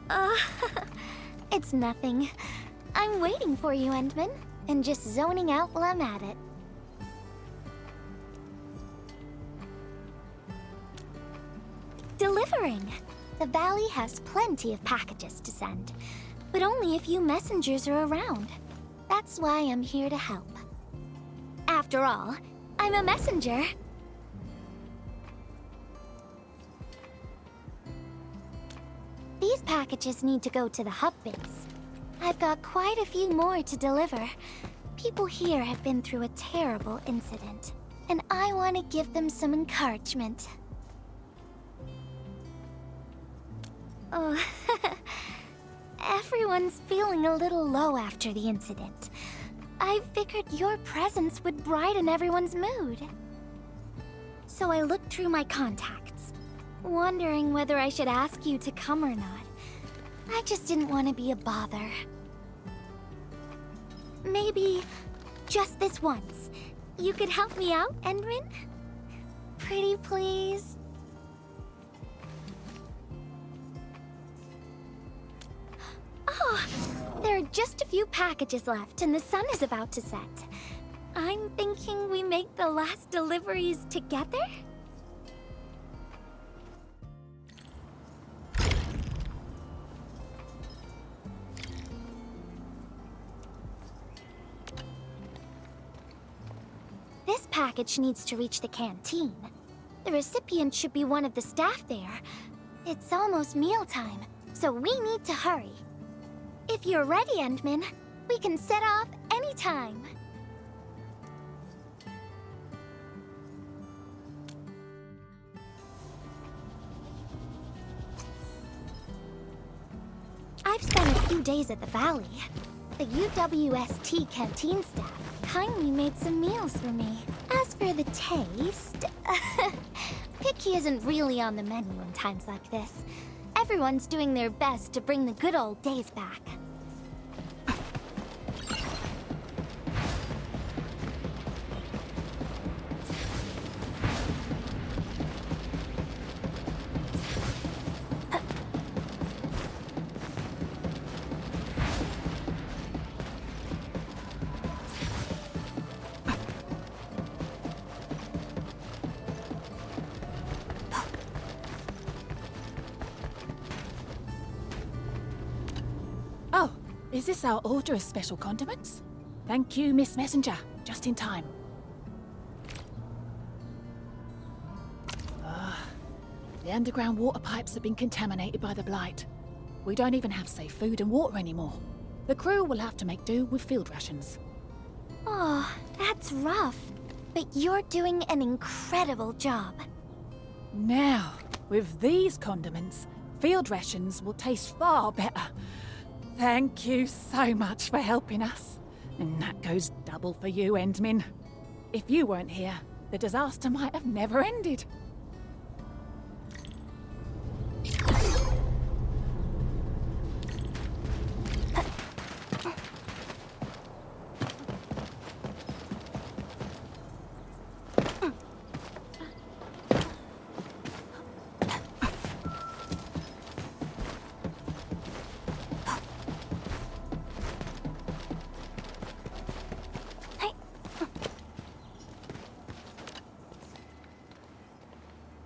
Uh, it's nothing. I'm waiting for you, Endman, and just zoning out while I'm at it. Delivering! The valley has plenty of packages to send, but only a few messengers are around. That's why I'm here to help. After all, I'm a messenger. These packages need to go to the hub base. I've got quite a few more to deliver. People here have been through a terrible incident, and I want to give them some encouragement. Oh, everyone's feeling a little low after the incident. I figured your presence would brighten everyone's mood. So I looked through my contacts, wondering whether I should ask you to come or not. I just didn't want to be a bother. Maybe just this once, you could help me out, Endman? Pretty please? Oh, there are just a few packages left and the sun is about to set. I'm thinking we make the last deliveries together? This package needs to reach the canteen. The recipient should be one of the staff there. It's almost mealtime, so we need to hurry. If you're ready, Endman, we can set off anytime. I've spent a few days at the valley. The UWST canteen staff kindly made some meals for me. As for the taste, picky isn't really on the menu in times like this. Everyone's doing their best to bring the good old days back. Oh, is this our order of special condiments? Thank you, Miss Messenger. Just in time. The underground water pipes have been contaminated by the blight. We don't even have safe food and water anymore. The crew will have to make do with field rations. Oh, that's rough. But you're doing an incredible job. Now, with these condiments, field rations will taste far better. Thank you so much for helping us. And that goes double for you, Endman. If you weren't here, the disaster might have never ended.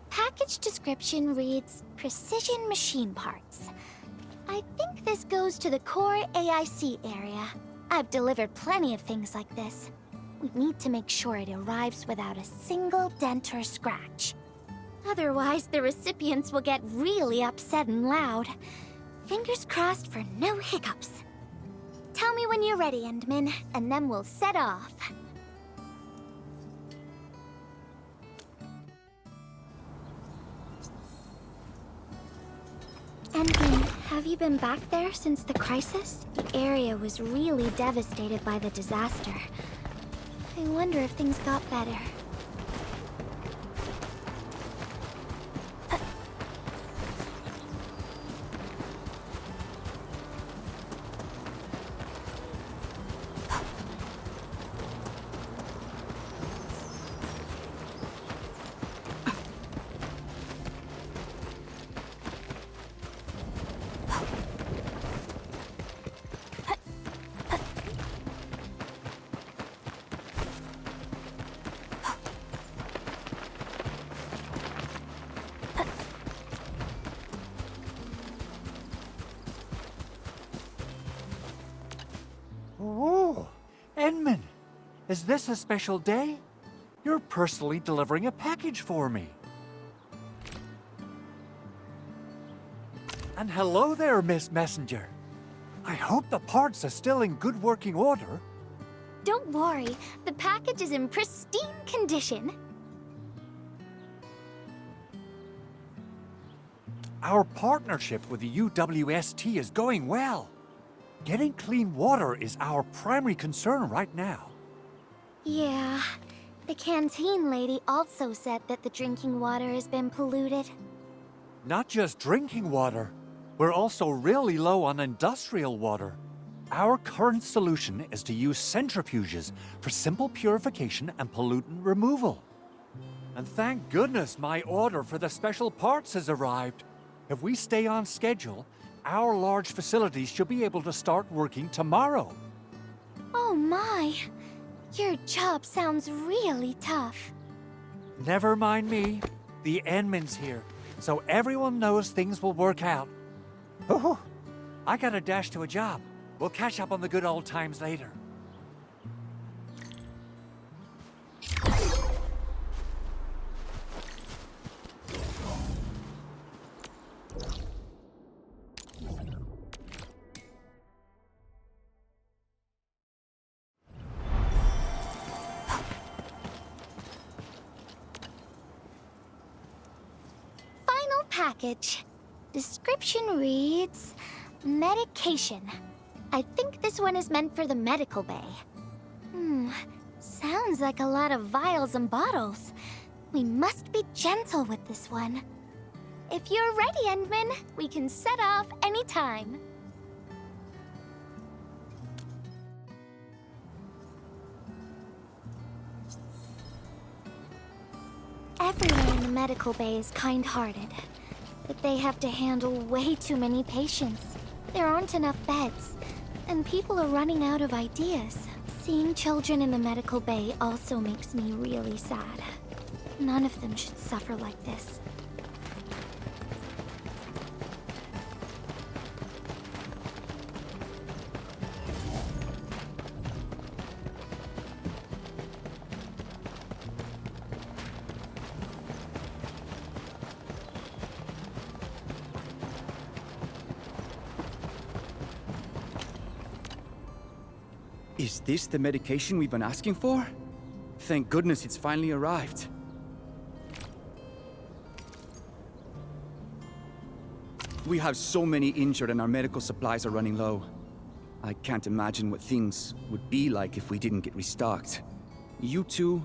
Package description reads, Precision Machine Parts. I think this goes to the core AIC area. I've delivered plenty of things like this. We need to make sure it arrives without a single dent or scratch. Otherwise, the recipients will get really upset and loud. Fingers crossed for no hiccups. Tell me when you're ready, Endman, and then we'll set off. Endman, have you been back there since the crisis? The area was really devastated by the disaster. I wonder if things got better. Enman, is this a special day? You're personally delivering a package for me. And hello there, Miss Messenger. I hope the parts are still in good working order. Don't worry, the package is in pristine condition. Our partnership with the UWST is going well. Getting clean water is our primary concern right now. Yeah, the canteen lady also said that the drinking water has been polluted. Not just drinking water, we're also really low on industrial water. Our current solution is to use centrifuges for simple purification and pollutant removal. And thank goodness my order for the special parts has arrived. If we stay on schedule, our large facilities should be able to start working tomorrow. Oh my, your job sounds really tough. Never mind me. The Enman's here, so everyone knows things will work out. Oh, I gotta dash to a job. We'll catch up on the good old times later. Final package. Description reads, medication. I think this one is meant for the medical bay. Sounds like a lot of vials and bottles. We must be gentle with this one. If you're ready, Endman, we can set off anytime. Everyone in the medical bay is kind-hearted, but they have to handle way too many patients. There aren't enough beds, and people are running out of ideas. Seeing children in the medical bay also makes me really sad. None of them should suffer like this. Is this the medication we've been asking for? Thank goodness it's finally arrived. We have so many injured and our medical supplies are running low. I can't imagine what things would be like if we didn't get restocked. You two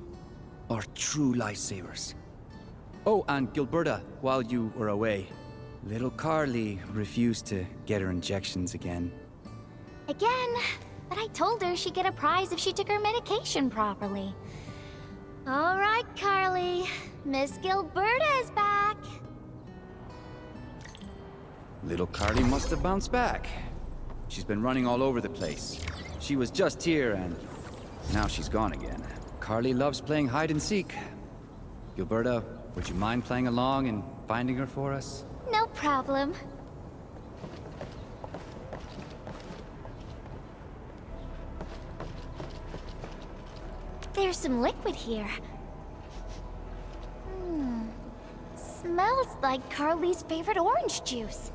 are true lifesavers. Oh, and Gilberta, while you were away, little Carly refused to get her injections again. Again? But I told her she'd get a prize if she took her medication properly. All right, Carly. Miss Gilberta is back. Little Carly must have bounced back. She's been running all over the place. She was just here and now she's gone again. Carly loves playing hide and seek. Gilberta, would you mind playing along and finding her for us? No problem. There's some liquid here. Smells like Carly's favorite orange juice.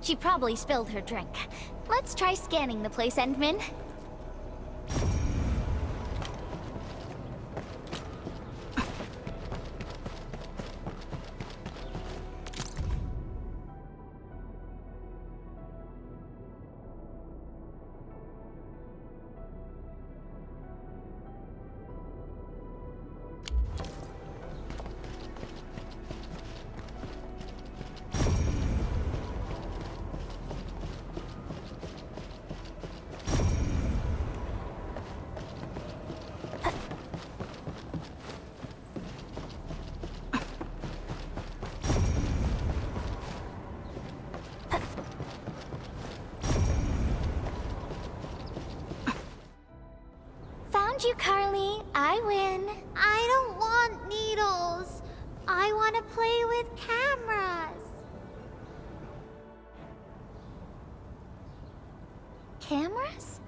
She probably spilled her drink. Let's try scanning the place, Endman. Found you, Carly. I win. I don't want needles. I want to play with cameras. Cameras?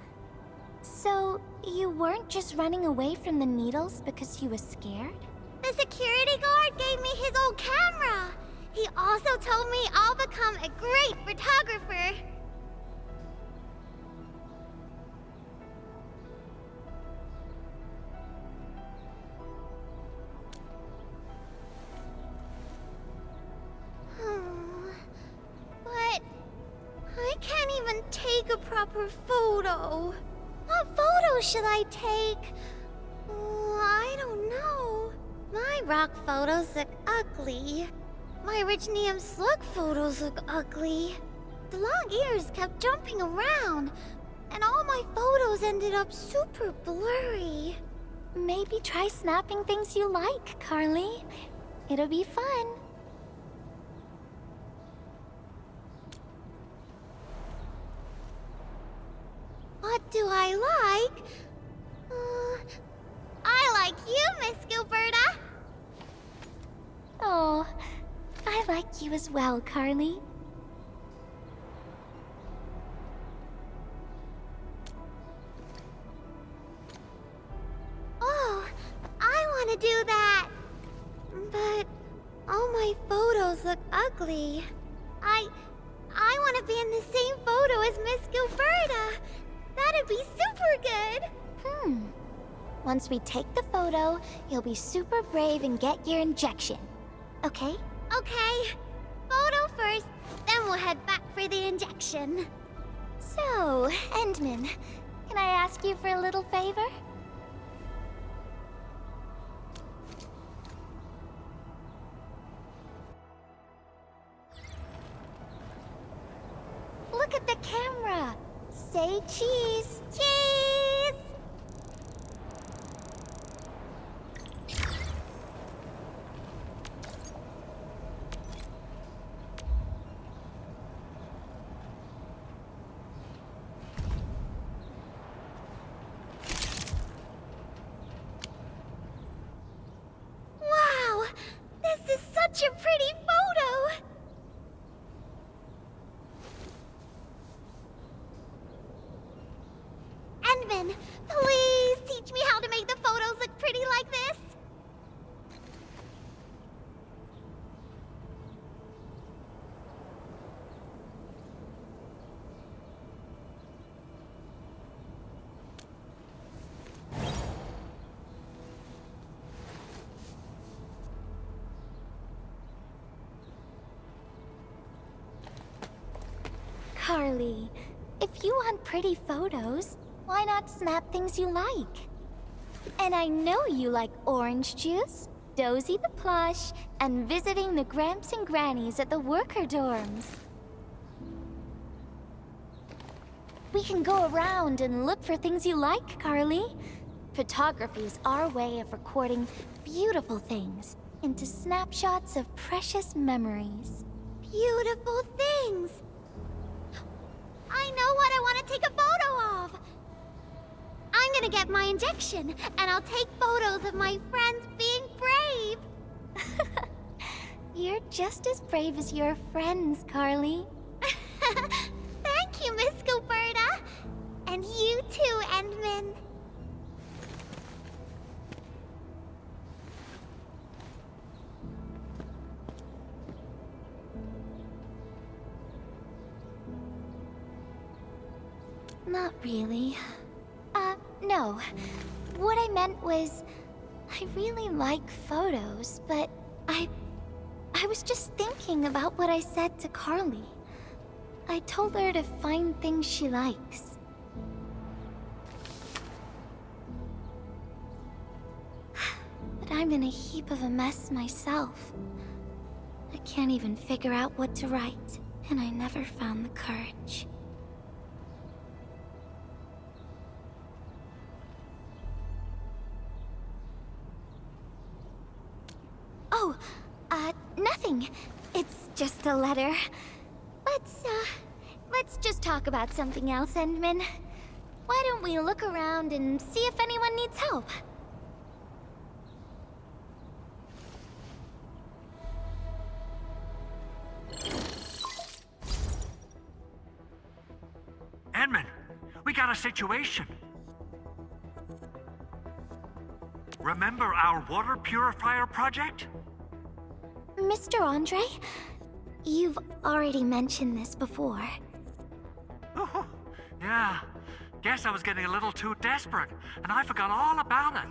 So, you weren't just running away from the needles because you were scared? The security guard gave me his old camera. He also told me I'll become a great photographer. But I can't even take a proper photo. What photo should I take? I don't know. My rock photos look ugly. My rich Neum slug photos look ugly. The long ears kept jumping around, and all my photos ended up super blurry. Maybe try snapping things you like, Carly. It'll be fun. What do I like? I like you, Miss Gilberta. Oh, I like you as well, Carly. Oh, I want to do that. But all my photos look ugly. I want to be in the same photo as Miss Gilberta. That'd be super good. Once we take the photo, you'll be super brave and get your injection. Okay? Okay. Photo first, then we'll head back for the injection. So, Endman, can I ask you for a little favor? Look at the camera. Say cheese. Cheese! Wow! This is such a pretty photo! Endman, please teach me how to make the photos look pretty like this. Carly, if you want pretty photos, why not snap things you like? And I know you like orange juice, Dozy the plush, and visiting the Gramps and Grannies at the worker dorms. We can go around and look for things you like, Carly. Photography is our way of recording beautiful things into snapshots of precious memories. Beautiful things. I know what I want to take a photo of. I'm gonna get my injection, and I'll take photos of my friends being brave. You're just as brave as your friends, Carly. Thank you, Miss Gilberta. And you too, Endman. Not really. No. What I meant was, I really like photos, but I was just thinking about what I said to Carly. I told her to find things she likes. But I'm in a heap of a mess myself. I can't even figure out what to write, and I never found the courage. Oh, nothing. It's just a letter. Let's just talk about something else, Endman. Why don't we look around and see if anyone needs help? Edmund, we got a situation. remember our water purifier project? Mr. Andre, you've already mentioned this before. Oh, yeah. Guess I was getting a little too desperate, and I forgot all about it.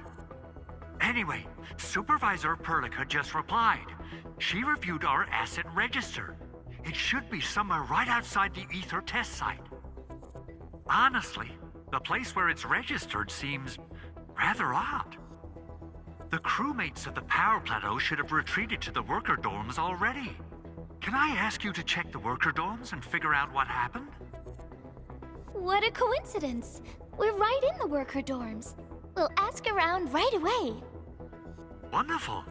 Anyway, Supervisor Perlica just replied. She reviewed our asset register. It should be somewhere right outside the ether test site. Honestly, the place where it's registered seems rather odd. The crewmates of the power plateau should have retreated to the worker dorms already. Can I ask you to check the worker dorms and figure out what happened? What a coincidence. We're right in the worker dorms. We'll ask around right away. Wonderful.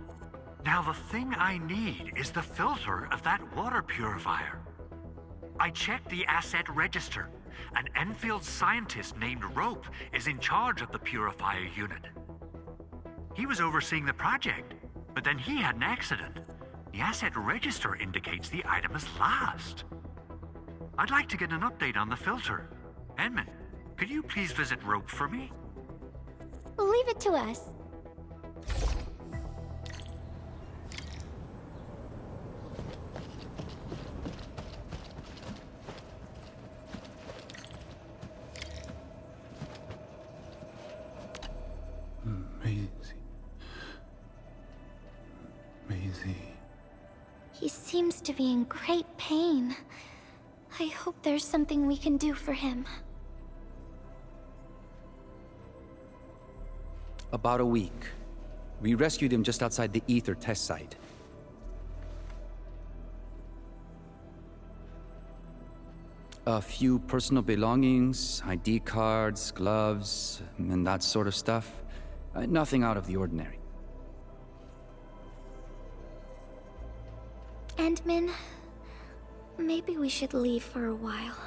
Now the thing I need is the filter of that water purifier. I checked the asset register. An Enfield scientist named Rope is in charge of the purifier unit. He was overseeing the project, but then he had an accident. The asset register indicates the item is lost. I'd like to get an update on the filter. Edmund, could you please visit Rope for me? Leave it to us. Maisie. He seems to be in great pain. I hope there's something we can do for him. About a week. We rescued him just outside the ether test site. A few personal belongings, ID cards, gloves, and that sort of stuff. Nothing out of the ordinary. Endman, maybe we should leave for a while.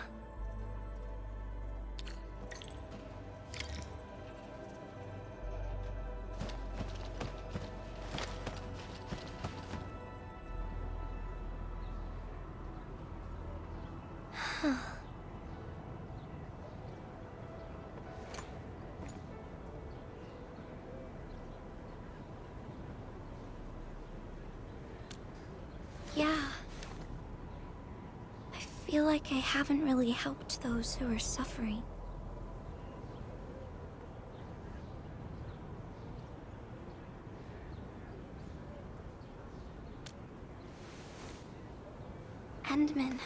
Yeah. I feel like I haven't really helped those who are suffering. Endman,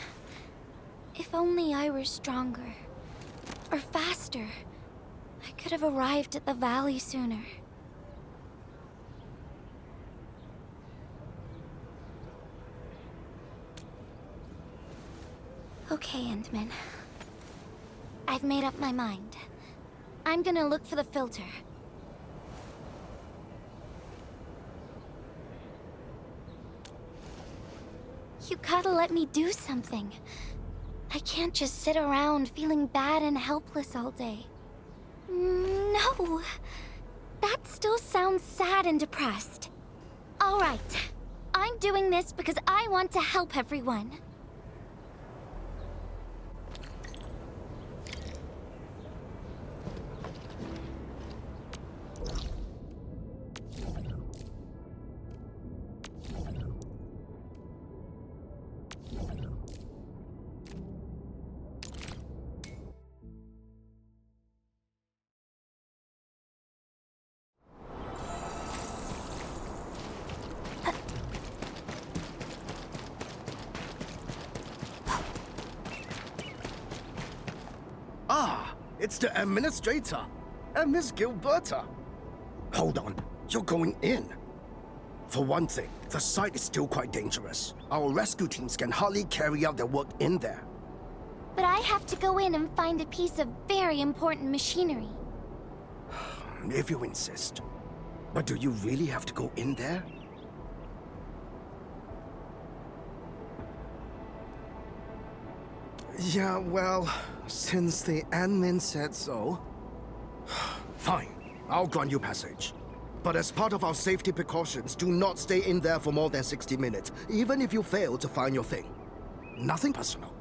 if only I were stronger. Or faster. I could have arrived at the valley sooner. Okay, Endman. I've made up my mind. I'm gonna look for the filter. You gotta let me do something. I can't just sit around feeling bad and helpless all day. No! That still sounds sad and depressed. All right. I'm doing this because I want to help everyone. Ah, it's the administrator, Miss Gilberta. Hold on, you're going in. For one thing, the site is still quite dangerous. Our rescue teams can hardly carry out their work in there. But I have to go in and find a piece of very important machinery. If you insist. But do you really have to go in there? Yeah, well, since the admin said so... Fine, I'll grant you passage. But as part of our safety precautions, do not stay in there for more than 60 minutes, even if you fail to find your thing. Nothing personal,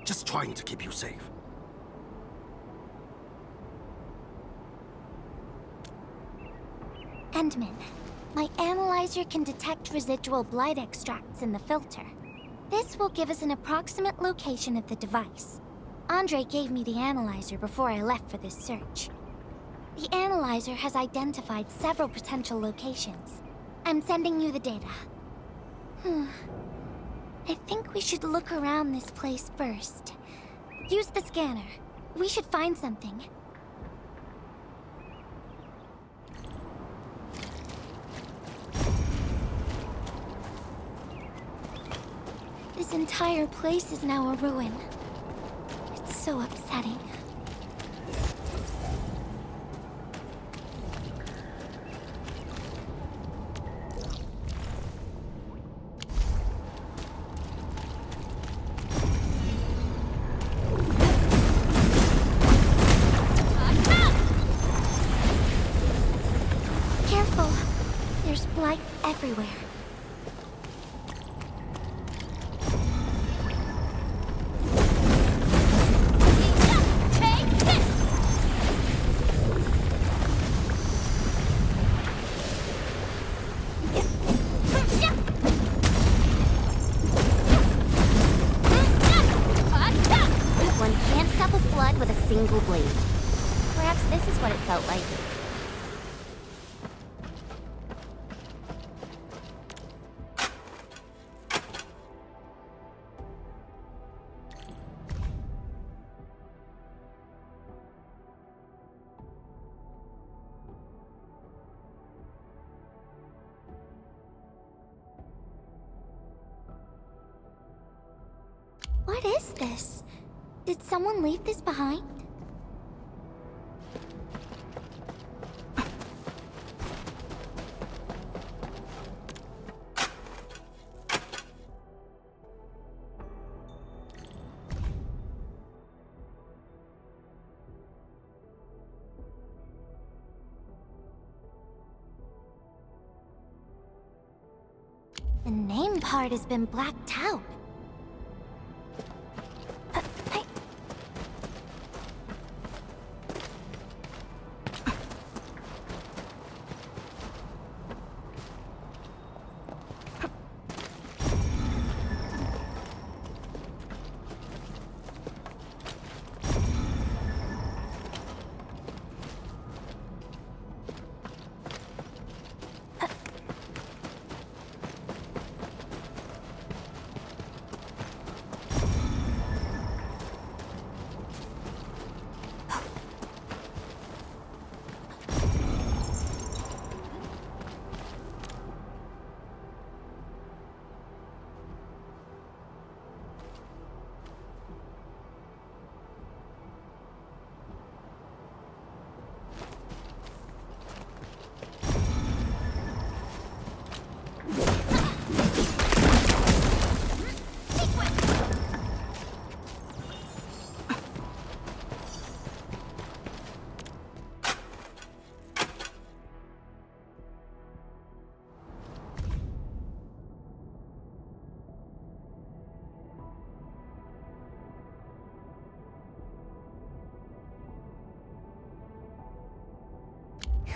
just trying to keep you safe. Endman, my analyzer can detect residual blight extracts in the filter. This will give us an approximate location of the device. Andre gave me the analyzer before I left for this search. The analyzer has identified several potential locations. I'm sending you the data. I think we should look around this place first. Use the scanner. We should find something. This entire place is now a ruin. It's so upsetting. Careful. There's blight everywhere. One can't stop a flood with a single blade. Perhaps this is what it felt like. What is this? Did someone leave this behind? The name part has been blacked out.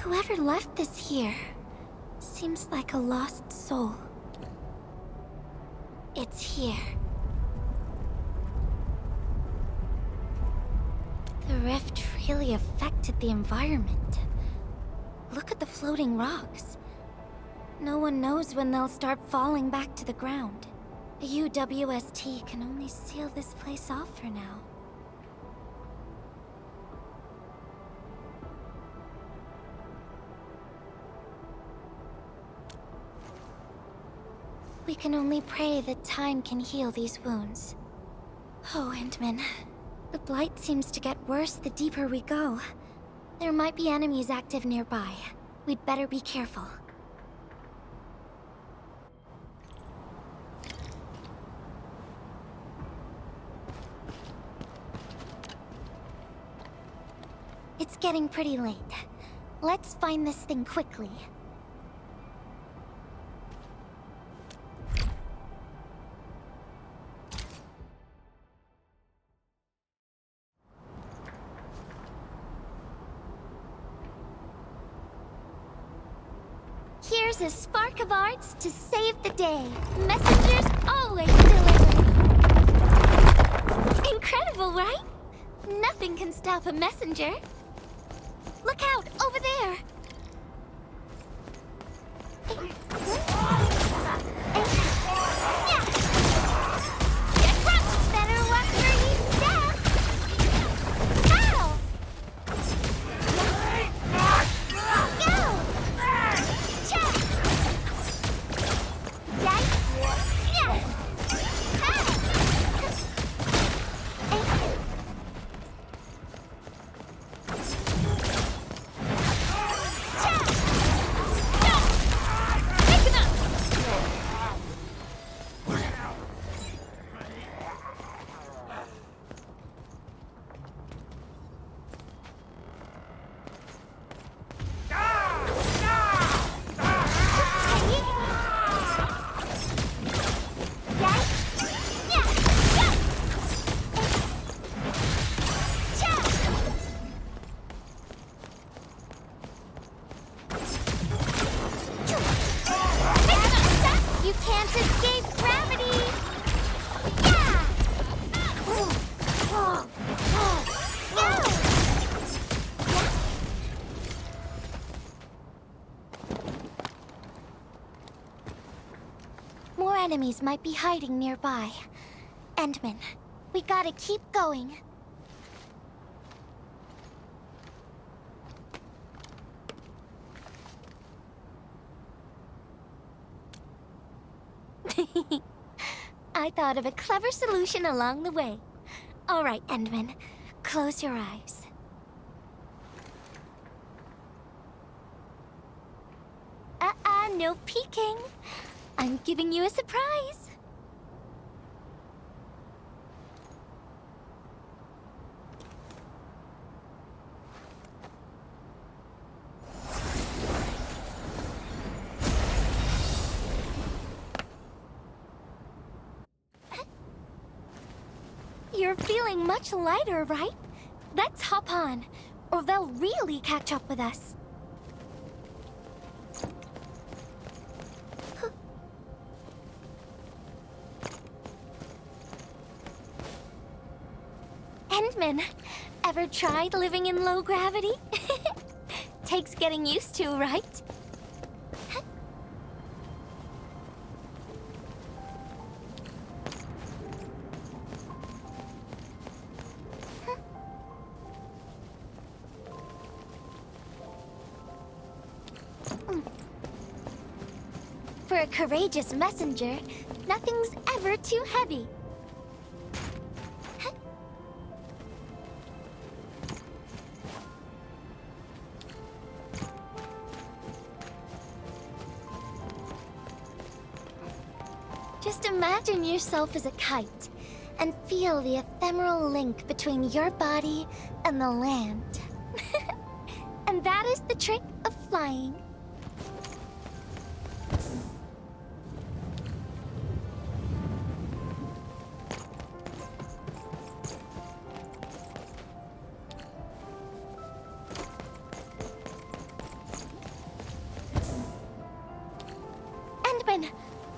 Whoever left this here seems like a lost soul. It's here. The rift really affected the environment. Look at the floating rocks. No one knows when they'll start falling back to the ground. The UWST can only seal this place off for now. We can only pray that time can heal these wounds. Oh, Endman. The blight seems to get worse the deeper we go. There might be enemies active nearby. We'd better be careful. It's getting pretty late. Let's find this thing quickly. Here's a spark of arts to save the day. Messengers always deliver. Incredible, right? Nothing can stop a messenger. Look out, over there. Better watch where you step. Ow! Go! Check! Yikes! Yeah! Ow! Check! Go! Pick him up! You can't escape gravity! Yeah! Go! More enemies might be hiding nearby. Endman, we gotta keep going. I thought of a clever solution along the way. All right, Endman, close your eyes. No peeking. I'm giving you a surprise. You're feeling much lighter, right? Let's hop on, or they'll really catch up with us. Endman, ever tried living in low gravity? Takes getting used to, right? For a courageous messenger, nothing's ever too heavy. Just imagine yourself as a kite and feel the ephemeral link between your body and the land. And that is the trick of flying. Endman,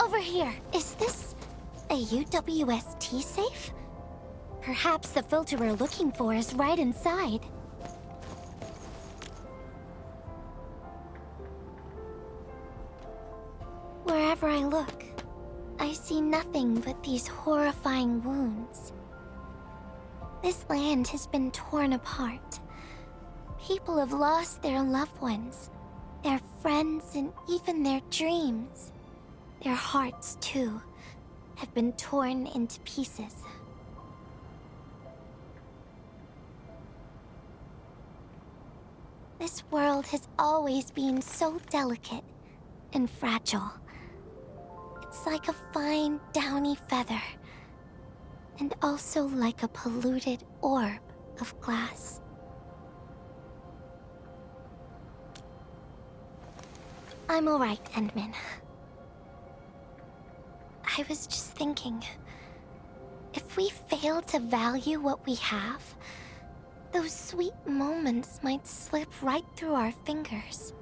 over here. Is this a UWST safe? Perhaps the filter we're looking for is right inside. Wherever I look, I see nothing but these horrifying wounds. This land has been torn apart. People have lost their loved ones, their friends, and even their dreams. Their hearts, too, have been torn into pieces. This world has always been so delicate and fragile. It's like a fine, downy feather, and also like a polluted orb of glass. I'm all right, Endman. I was just thinking, if we fail to value what we have, those sweet moments might slip right through our fingers.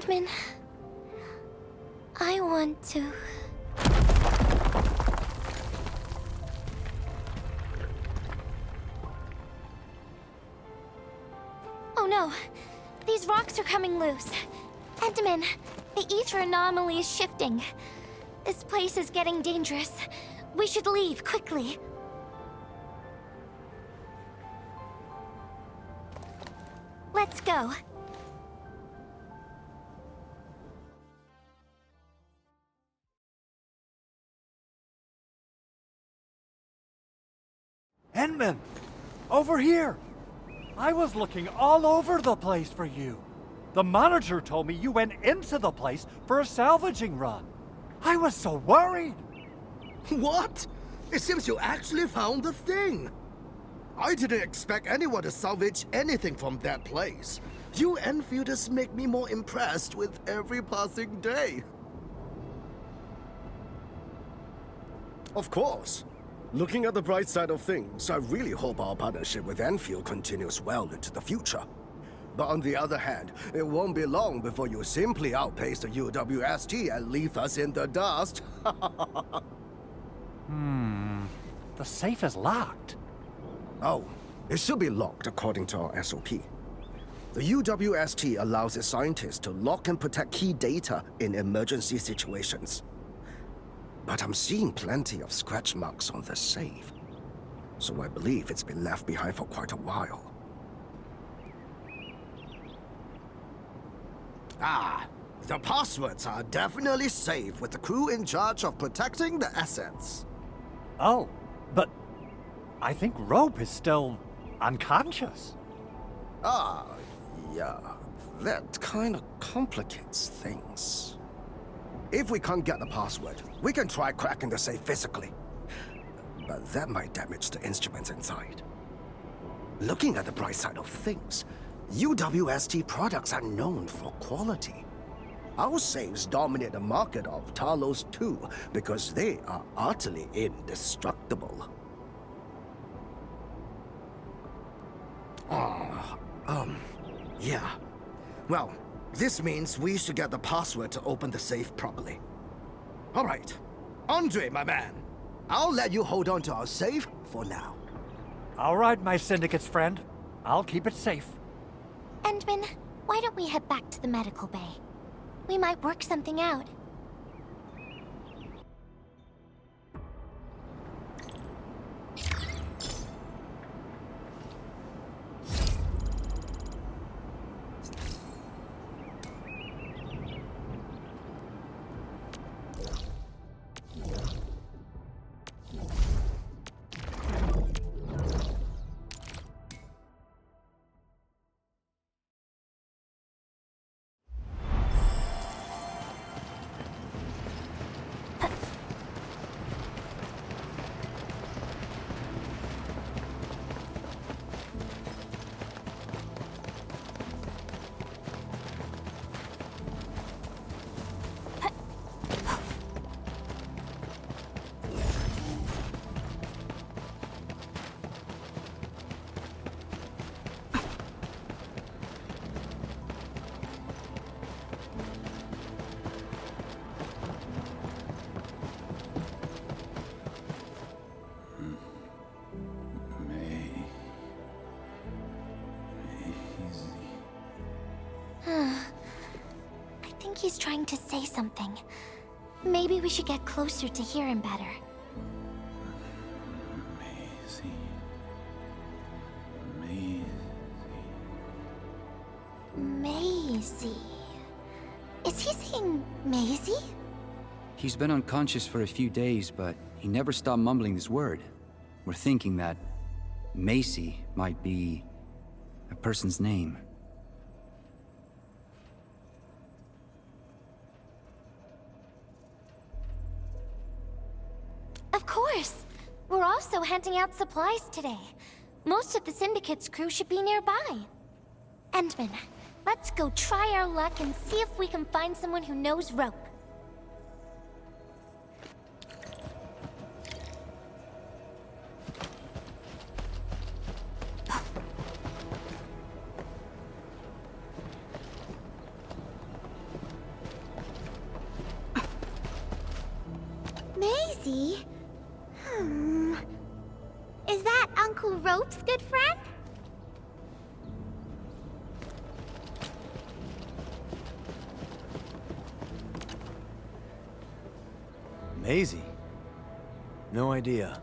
Endman, I want to... Oh no! These rocks are coming loose. Endman, the ether anomaly is shifting. This place is getting dangerous. We should leave, quickly. Let's go. Endman! Over here! I was looking all over the place for you. The manager told me you went into the place for a salvaging run. I was so worried. What? It seems you actually found the thing. I didn't expect anyone to salvage anything from that place. You Enfielders make me more impressed with every passing day. Of course. Looking at the bright side of things, I really hope our partnership with Enfield continues well into the future. But on the other hand, it won't be long before you simply outpace the UWST and leave us in the dust. The safe is locked. Oh, it should be locked according to our SOP. The UWST allows its scientists to lock and protect key data in emergency situations. But I'm seeing plenty of scratch marks on the safe, so I believe it's been left behind for quite a while. Ah, the passwords are definitely safe with the crew in charge of protecting the assets. Oh, but I think Rope is still unconscious. Ah, yeah, that kind of complicates things. If we can't get the password, we can try cracking the safe physically. But that might damage the instruments inside. Looking at the bright side of things, UWST products are known for quality. Our safes dominate the market of Talos too, because they are utterly indestructible. Yeah. Well, this means we should get the password to open the safe properly. All right. Andre, my man. I'll let you hold on to our safe for now. All right, my syndicate's friend. I'll keep it safe. Endman, why don't we head back to the medical bay? We might work something out. I think he's trying to say something. Maybe we should get closer to hear him better. Maisie. Is he saying Maisie? He's been unconscious for a few days, but he never stopped mumbling this word. We're thinking that Macy might be a person's name. Of course! We're also handing out supplies today. Most of the Syndicate's crew should be nearby. Endman, let's go try our luck and see if we can find someone who knows rope. see. Is that Uncle Rope's good friend? Maisie? No idea.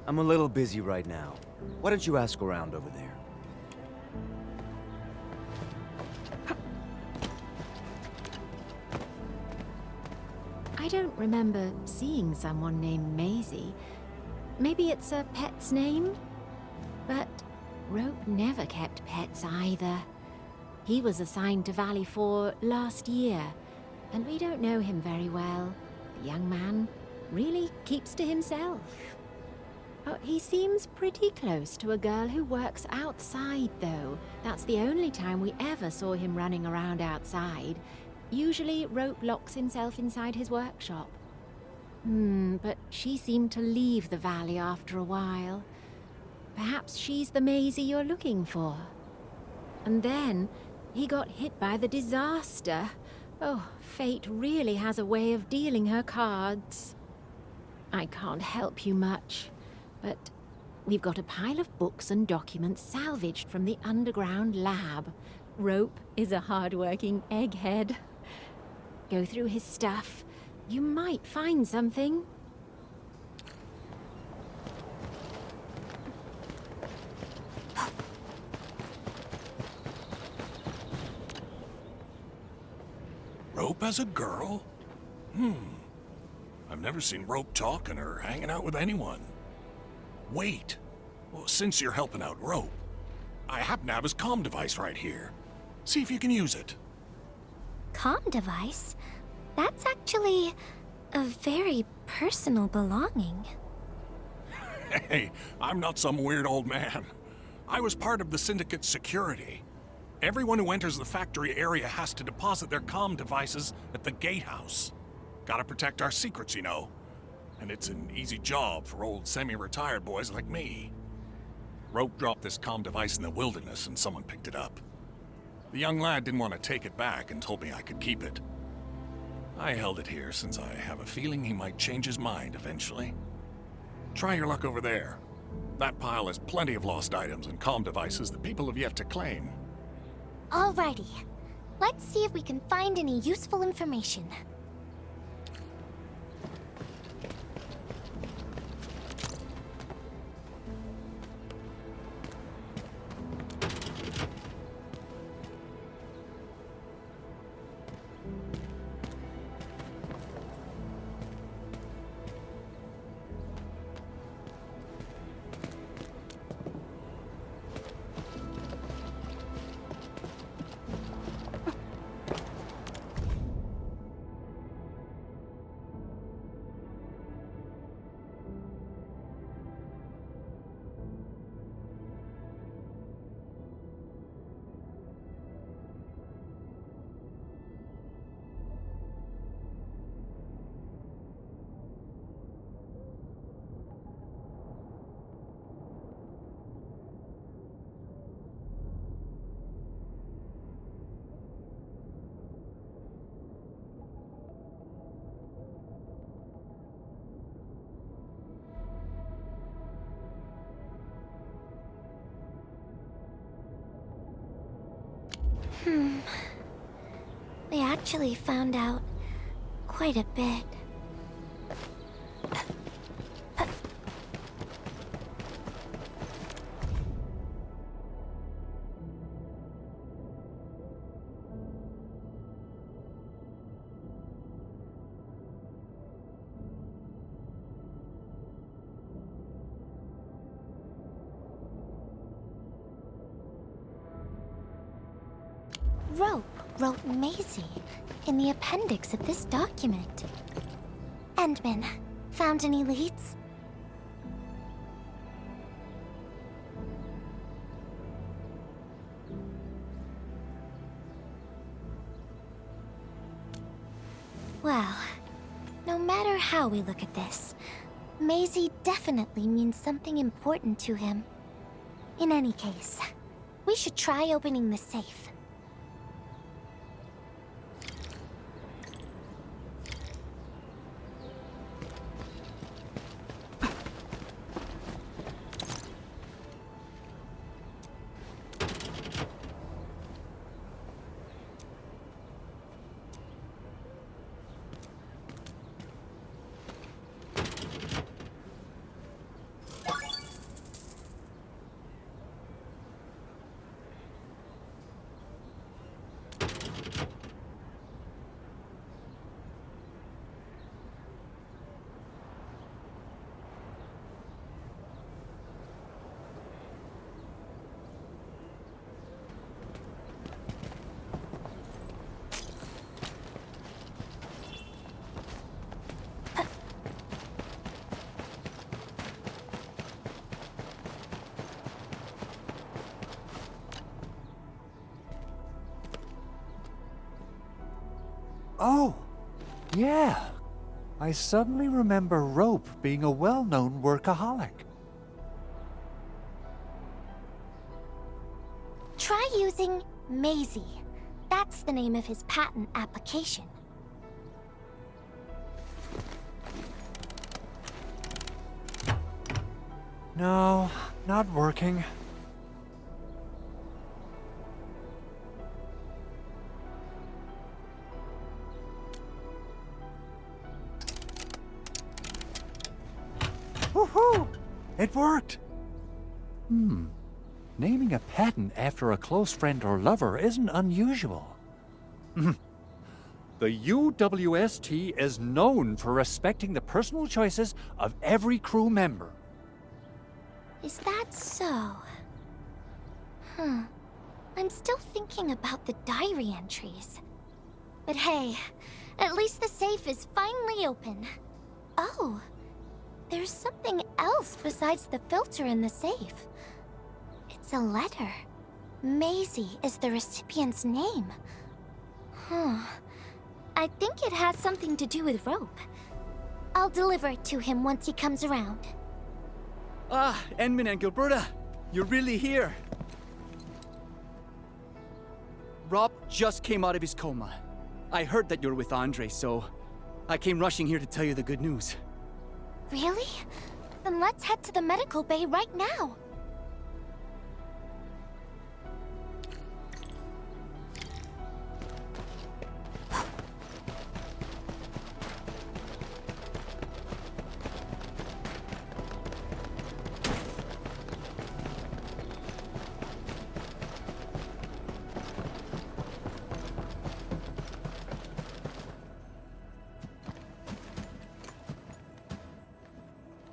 I'm a little busy right now. Why don't you ask around over there? I don't remember seeing someone named Maisie. Maybe it's a pet's name? But Rope never kept pets either. He was assigned to Valley 4 last year, and we don't know him very well. The young man really keeps to himself. Oh, he seems pretty close to a girl who works outside, though. That's the only time we ever saw him running around outside. Usually, Rope locks himself inside his workshop. But she seemed to leave the valley after a while. Perhaps she's the Maisie you're looking for. And then, he got hit by the disaster. Oh, fate really has a way of dealing her cards. I can't help you much, but we've got a pile of books and documents salvaged from the underground lab. Rope is a hard-working egghead. Go through his stuff. You might find something. Rope as a girl? I've never seen Rope talking or hanging out with anyone. Wait. Well, since you're helping out Rope, I happen to have his comm device right here. See if you can use it. Comm device? That's actually a very personal belonging. Hey, I'm not some weird old man. I was part of the Syndicate's security. Everyone who enters the factory area has to deposit their comm devices at the gatehouse. Gotta protect our secrets, you know. And it's an easy job for old semi-retired boys like me. Rope dropped this comm device in the wilderness and someone picked it up. The young lad didn't want to take it back and told me I could keep it. I held it here since I have a feeling he might change his mind eventually. Try your luck over there. That pile has plenty of lost items and comm devices that people have yet to claim. Alrighty. Let's see if we can find any useful information. We actually found out quite a bit. Rope wrote Maisie in the appendix of this document. Endman, found any leads? Well, no matter how we look at this, Maisie definitely means something important to him. In any case, we should try opening the safe. Oh, yeah. I suddenly remember Rope being a well-known workaholic. Try using Maisie. That's the name of his patent application. No, not working. Woohoo! It worked! Naming a patent after a close friend or lover isn't unusual. The UWST is known for respecting the personal choices of every crew member. Is that so? I'm still thinking about the diary entries. But hey, at least the safe is finally open. Oh, there's something else besides the filter in the safe. It's a letter. Maisie is the recipient's name. I think it has something to do with Rope. I'll deliver it to him once he comes around. Ah, Enmin and Gilberta, you're really here. Rob just came out of his coma. I heard that you're with Andre, so I came rushing here to tell you the good news. Really? Then let's head to the medical bay right now.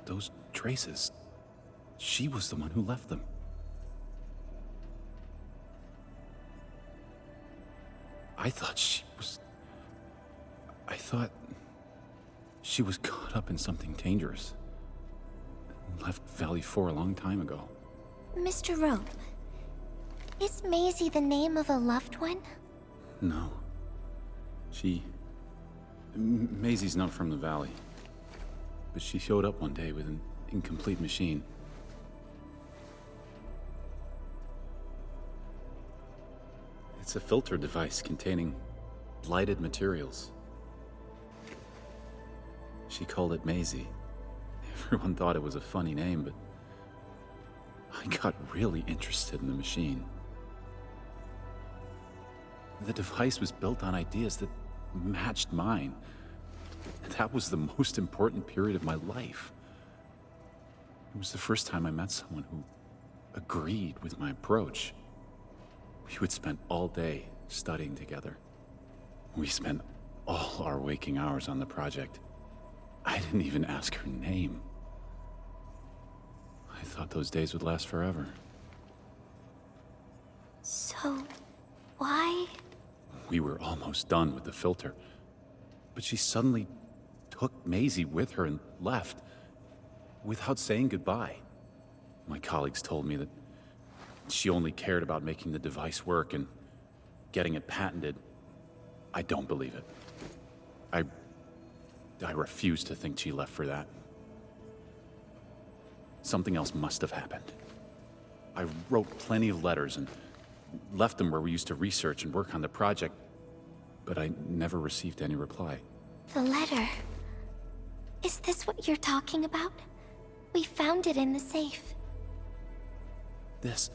Those traces. She was the one who left them. I thought she was caught up in something dangerous. Left Valley 4 a long time ago. Mr. Rope, is Maisie the name of a loved one? No. Maisie's not from the Valley. But she showed up one day with an incomplete machine. It's a filter device containing blighted materials. She called it Maisie. Everyone thought it was a funny name, but I got really interested in the machine. The device was built on ideas that matched mine. That was the most important period of my life. It was the first time I met someone who agreed with my approach. We would spend all day studying together. We spent all our waking hours on the project. I didn't even ask her name. I thought those days would last forever. So, why? We were almost done with the filter. But she suddenly took Maisie with her and left without saying goodbye. My colleagues told me that she only cared about making the device work and getting it patented. I don't believe it. I refuse to think she left for that. Something else must have happened. I wrote plenty of letters and left them where we used to research and work on the project, but I never received any reply. The letter. Is this what you're talking about? We found it in the safe. This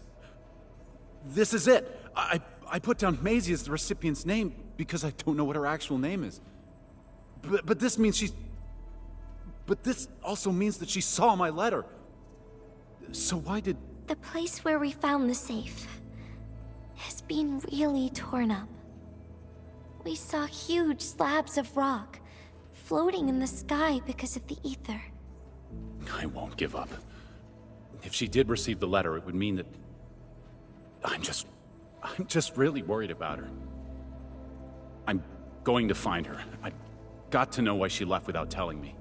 is it! I put down Maisie as the recipient's name because I don't know what her actual name is. But this means But this also means that she saw my letter. So why did... The place where we found the safe has been really torn up. We saw huge slabs of rock floating in the sky because of the ether. I won't give up. If she did receive the letter, it would mean that... I'm just really worried about her. I'm going to find her. I've got to know why she left without telling me.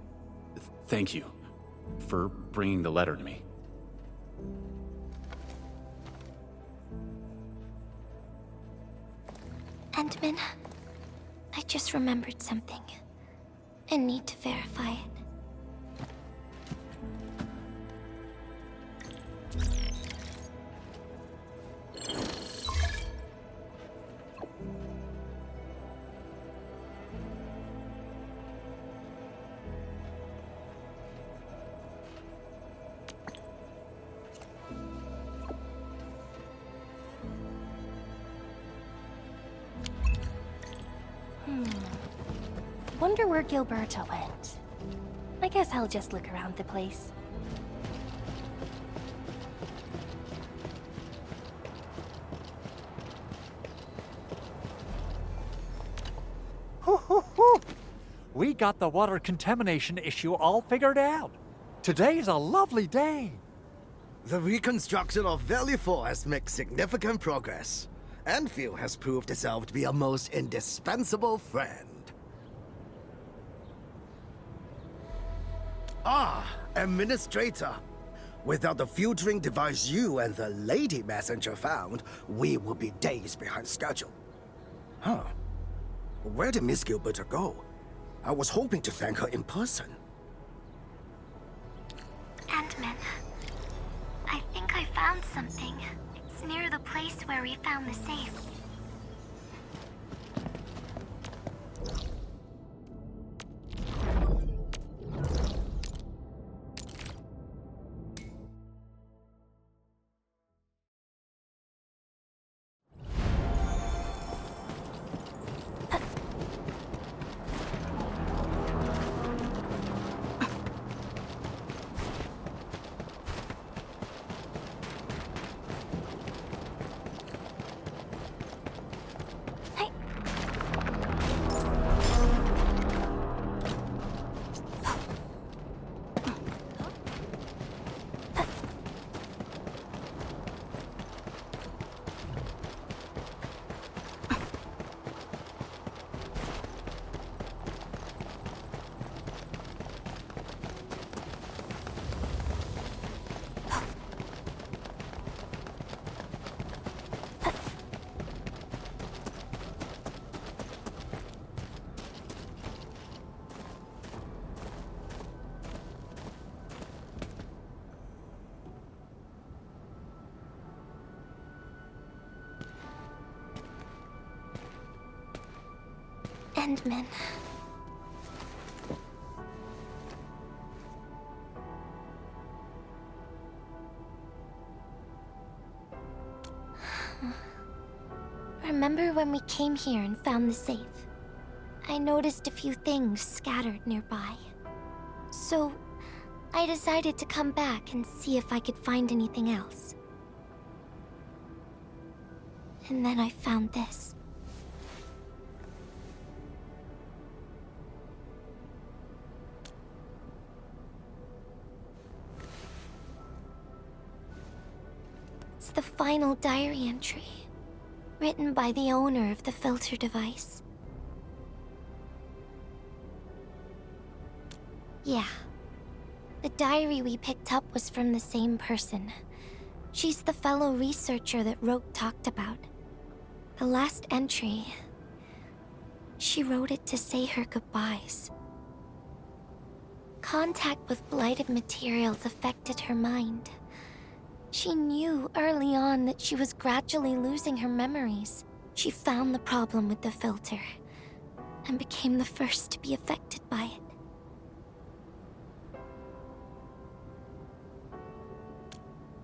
Thank you for bringing the letter to me. Endman, I just remembered something. I need to verify it. Wonder where Gilberta went. I guess I'll just look around the place. We got the water contamination issue all figured out. Today's a lovely day. The reconstruction of Valley 4 has made significant progress. Endfield has proved itself to be a most indispensable friend. Ah, Administrator. Without the filtering device you and the Lady Messenger found, we would be days behind schedule. Huh. Where did Miss Gilberta go? I was hoping to thank her in person. Ant-Man, I think I found something. It's near the place where we found the safe. Endman. Remember when we came here and found the safe? I noticed a few things scattered nearby. So, I decided to come back and see if I could find anything else. And then I found this. It's the final diary entry, written by the owner of the filter device. Yeah. The diary we picked up was from the same person. She's the fellow researcher that Roke talked about. The last entry, she wrote it to say her goodbyes. Contact with blighted materials affected her mind. She knew early on that she was gradually losing her memories. She found the problem with the filter and became the first to be affected by it.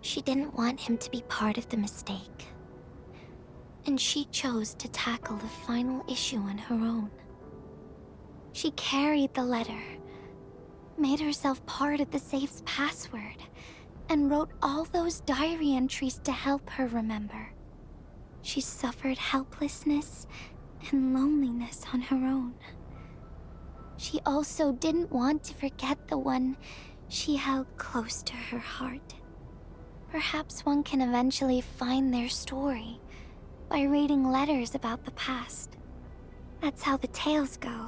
She didn't want him to be part of the mistake. And she chose to tackle the final issue on her own. She carried the letter, made herself part of the safe's password, and wrote all those diary entries to help her remember. She suffered helplessness and loneliness on her own. She also didn't want to forget the one she held close to her heart. Perhaps one can eventually find their story by reading letters about the past. That's how the tales go.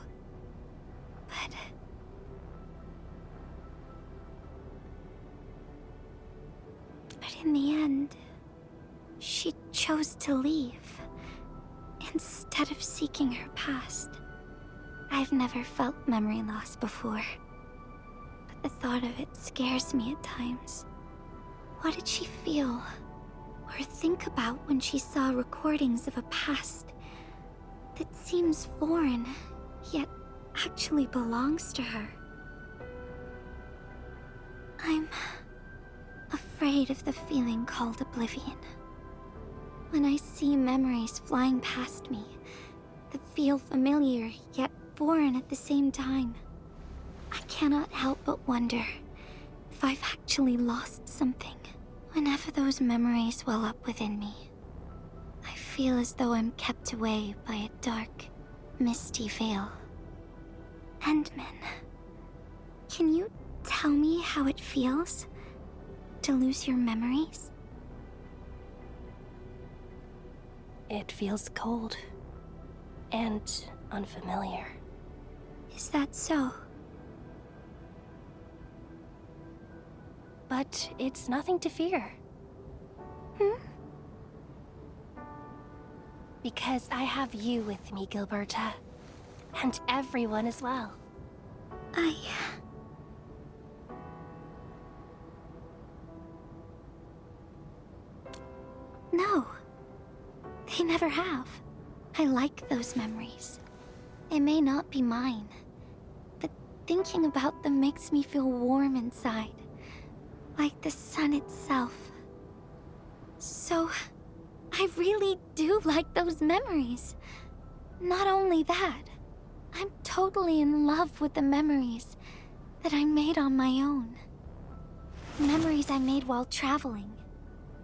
But in the end, she chose to leave instead of seeking her past. I've never felt memory loss before, but the thought of it scares me at times. What did she feel or think about when she saw recordings of a past that seems foreign, yet actually belongs to her? I'm afraid of the feeling called oblivion. When I see memories flying past me that feel familiar yet foreign at the same time, I cannot help but wonder if I've actually lost something. Whenever those memories well up within me, I feel as though I'm kept away by a dark, misty veil. Endman, can you tell me how it feels to lose your memories? It feels cold and unfamiliar. Is that so? But it's nothing to fear. Because I have you with me, Gilberta. And everyone as well. No. They never have. I like those memories. They may not be mine, but thinking about them makes me feel warm inside. Like the sun itself. So, I really do like those memories. Not only that, I'm totally in love with the memories that I made on my own. Memories I made while traveling.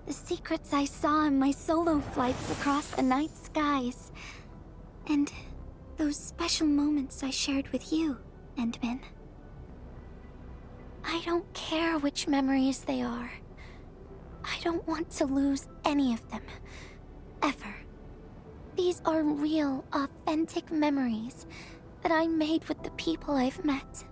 The secrets I saw in my solo flights across the night skies. And those special moments I shared with you, Endman. I don't care which memories they are. I don't want to lose any of them. Ever. These are real, authentic memories that I made with the people I've met.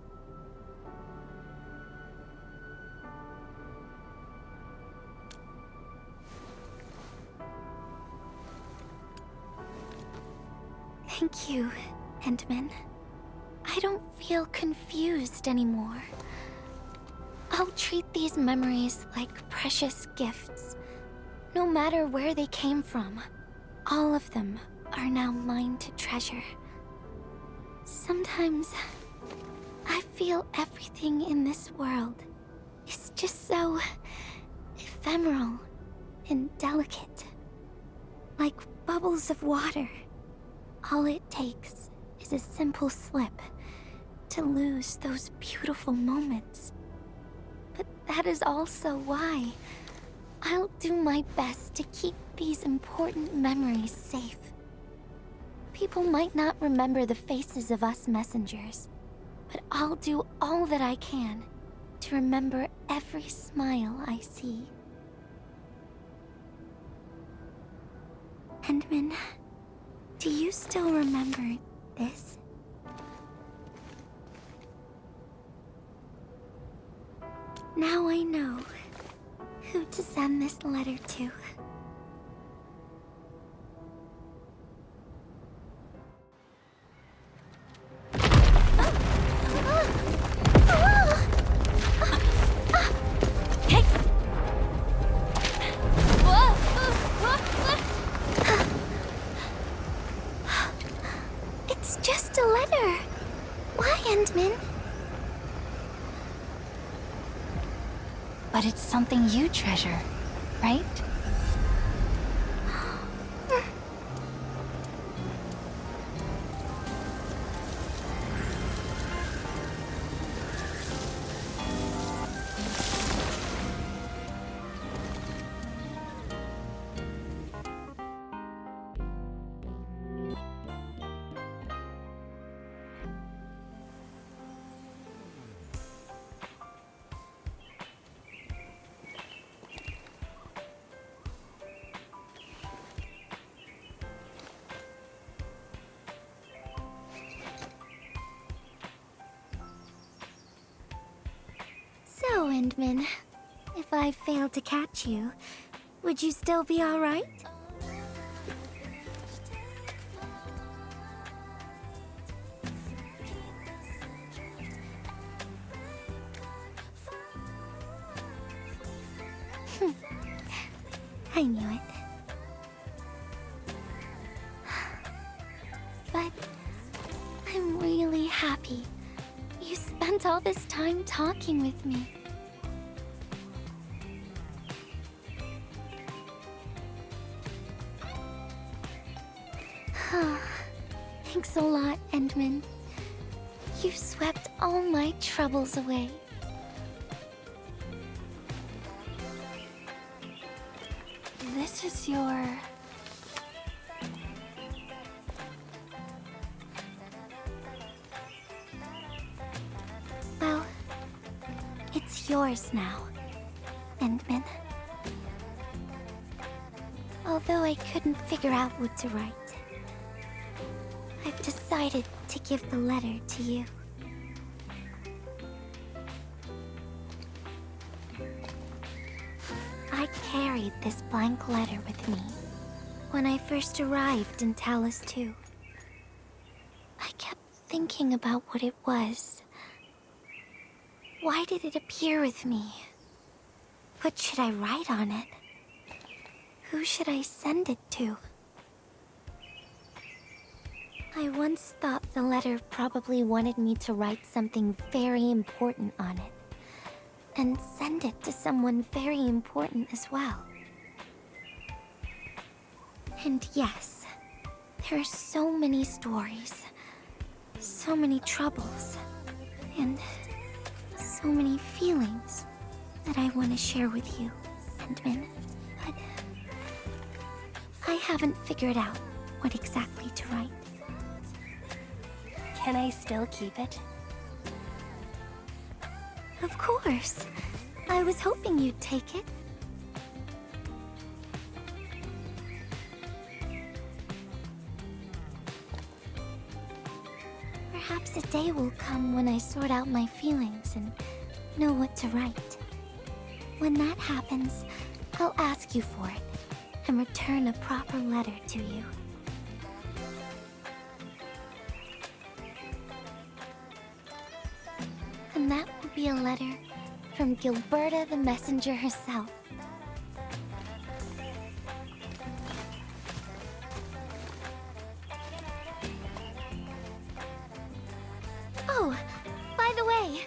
Thank you, Endman. I don't feel confused anymore. I'll treat these memories like precious gifts. No matter where they came from, all of them are now mine to treasure. Sometimes, I feel everything in this world is just so ephemeral and delicate. Like bubbles of water. All it takes is a simple slip to lose those beautiful moments. But that is also why I'll do my best to keep these important memories safe. People might not remember the faces of us messengers, but I'll do all that I can to remember every smile I see. Endman, do you still remember this? Now I know who to send this letter to. It's just a letter. Why, Endman? But it's something you treasure, right? So, Endman, if I failed to catch you, would you still be all right? I knew it. But I'm really happy you spent all this time talking with me. Thanks a lot, Endman. You've swept all my troubles away. This is your... Well, it's yours now, Endman. Although I couldn't figure out what to write, I've decided to give the letter to you. I carried this blank letter with me when I first arrived in Talus 2. I kept thinking about what it was. Why did it appear with me? What should I write on it? Who should I send it to? I once thought the letter probably wanted me to write something very important on it, and send it to someone very important as well. And yes, there are so many stories, so many troubles, and so many feelings that I want to share with you, Endman. But I haven't figured out what exactly to write. Can I still keep it? Of course. I was hoping you'd take it. Perhaps a day will come when I sort out my feelings and know what to write. When that happens, I'll ask you for it and return a proper letter to you. And that will be a letter from Gilberta the Messenger herself. Oh, by the way,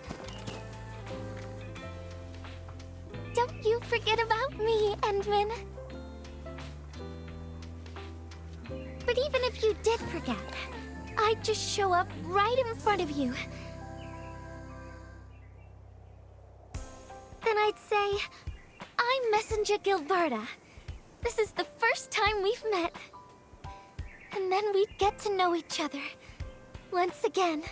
don't you forget about me, Endman. But even if you did forget, I'd just show up right in front of you. Then I'd say, I'm Messenger Gilberta. This is the first time we've met. And then we'd get to know each other once again.